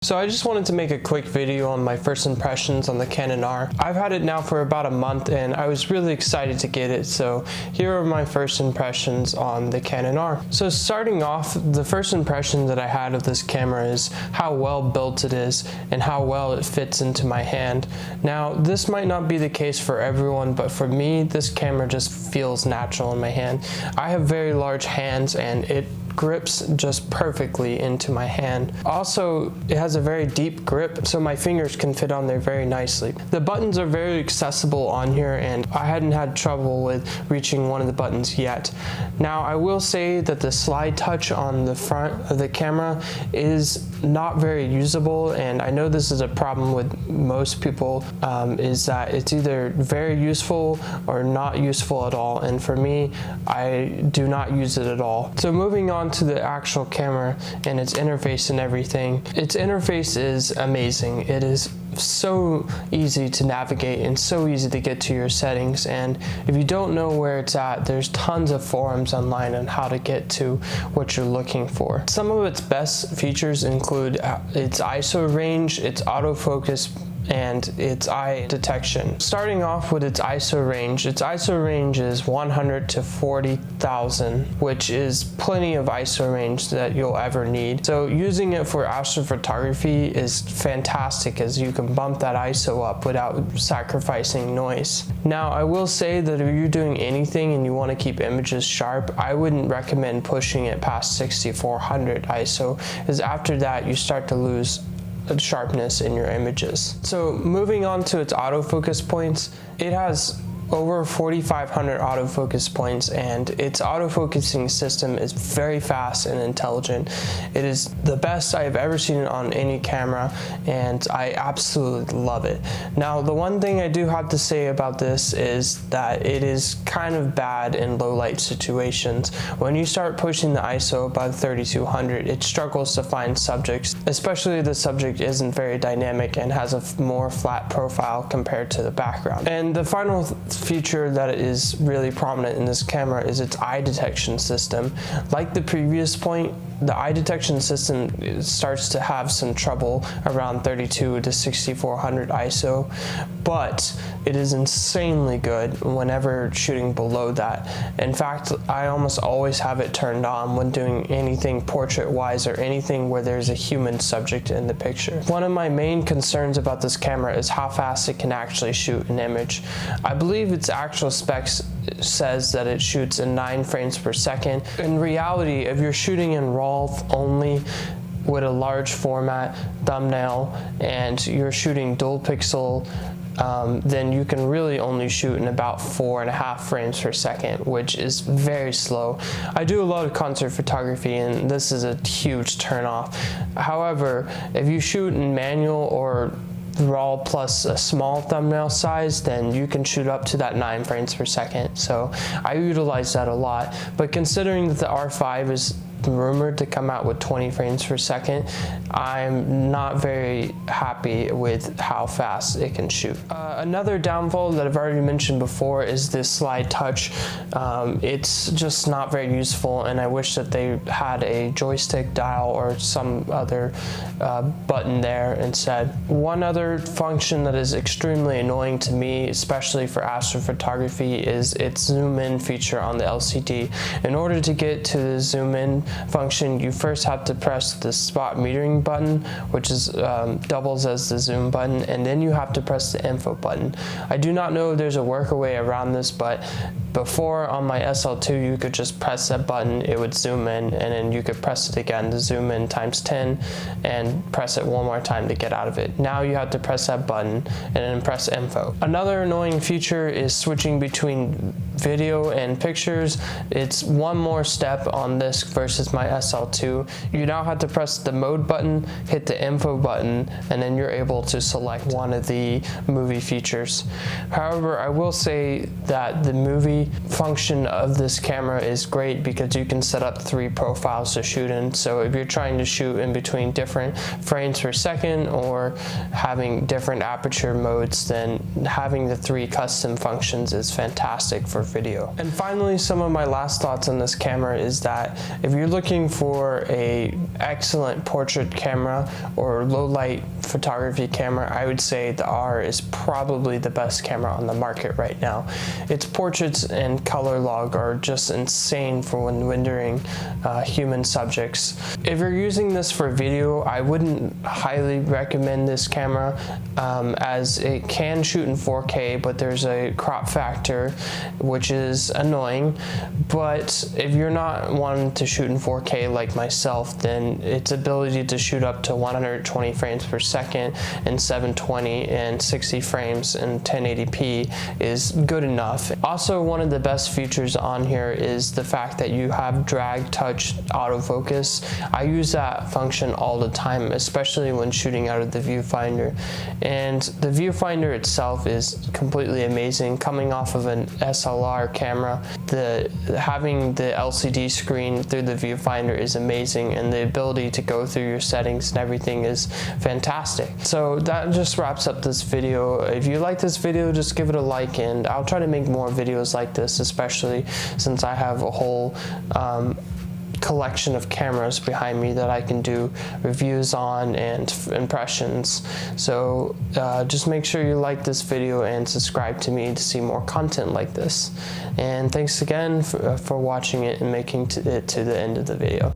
So I just wanted to make a quick video on my first impressions on the Canon R. I've had it now for about a month and I was really excited to get it, so here are my first impressions on the Canon R. So starting off, the first impression that I had of this camera is how well built it is and how well it fits into my hand. Now this might not be the case for everyone, but for me this camera just feels natural in my hand. I have very large hands and it grips just perfectly into my hand. Also, it has a very deep grip, so my fingers can fit on there very nicely. The buttons are very accessible on here and I hadn't had trouble with reaching one of the buttons yet. Now, I will say that the slide touch on the front of the camera is not very usable, and I know this is a problem with most people, is that it's either very useful or not useful at all, and for me, I do not use it at all. So moving on to the actual camera and its interface and everything. Its interface is amazing. It is so easy to navigate and so easy to get to your settings, and if you don't know where it's at, there's tons of forums online on how to get to what you're looking for. Some of its best features include its ISO range, its autofocus, and its eye detection. Starting off with its ISO range is 100 to 40,000, which is plenty of ISO range that you'll ever need. So using it for astrophotography is fantastic, as you can bump that ISO up without sacrificing noise. Now, I will say that if you're doing anything and you want to keep images sharp, I wouldn't recommend pushing it past 6400 ISO, because after that you start to lose sharpness in your images. So moving on to its autofocus points, it has over 4,500 autofocus points, and its autofocusing system is very fast and intelligent. It is the best I've ever seen it on any camera, and I absolutely love it. Now, the one thing I do have to say about this is that it is kind of bad in low light situations. When you start pushing the ISO above 3200, it struggles to find subjects, especially if the subject isn't very dynamic and has a more flat profile compared to the background. And the final feature that is really prominent in this camera is its eye detection system. Like the previous point, the eye detection system starts to have some trouble around 32 to 6400 ISO, but it is insanely good whenever shooting below that. In fact, I almost always have it turned on when doing anything portrait-wise or anything where there's a human subject in the picture. One of my main concerns about this camera is how fast it can actually shoot an image. I believe its actual specs says that it shoots in 9 frames per second. In reality, if you're shooting in RAW only with a large format thumbnail and you're shooting dual pixel, then you can really only shoot in about 4.5 frames per second, which is very slow. I do a lot of concert photography and this is a huge turnoff. However, if you shoot in manual or RAW plus a small thumbnail size, then you can shoot up to that 9 frames per second. So I utilize that a lot, but considering that the R5 is rumored to come out with 20 frames per second, I'm not very happy with how fast it can shoot. Another downfall that I've already mentioned before is this slide touch. It's just not very useful, and I wish that they had a joystick dial or some other button there instead. One other function that is extremely annoying to me, especially for astrophotography, is its zoom in feature on the LCD. In order to get to the zoom in function, you first have to press the spot metering button, which is doubles as the zoom button, and then you have to press the info button. I do not know if there's a workaway around this, but before on my SL2 you could just press that button, it would zoom in, and then you could press it again to zoom in times 10 and press it one more time to get out of it. Now you have to press that button and then press info. Another annoying feature is switching between video and pictures. It's one more step on this versus my SL2. You now have to press the mode button, hit the info button, and then you're able to select one of the movie features. However, I will say that the movie function of this camera is great because you can set up 3 profiles to shoot in. So if you're trying to shoot in between different frames per second or having different aperture modes, then having the 3 custom functions is fantastic for video. And finally, some of my last thoughts on this camera is that if you're looking for a excellent portrait camera or low light photography camera, I would say the R is probably the best camera on the market right now. Its portraits and color log are just insane for when rendering human subjects. If you're using this for video, I wouldn't highly recommend this camera as it can shoot in 4K, but there's a crop factor which is annoying. But if you're not wanting to shoot in 4K like myself, then its ability to shoot up to 120 frames per second and 720 and 60 frames in 1080p is good enough. Also, one of the best features on here is the fact that you have drag touch autofocus. I use that function all the time, especially when shooting out of the viewfinder. And the viewfinder itself is completely amazing. Coming off of an SLR camera, having the LCD screen through the viewfinder is amazing, and the ability to go through your settings and everything is fantastic. So that just wraps up this video. If you like this video, just give it a like, and I'll try to make more videos like this, especially since I have a whole collection of cameras behind me that I can do reviews on and impressions. So just make sure you like this video and subscribe to me to see more content like this. And thanks again for watching it and making it to the end of the video.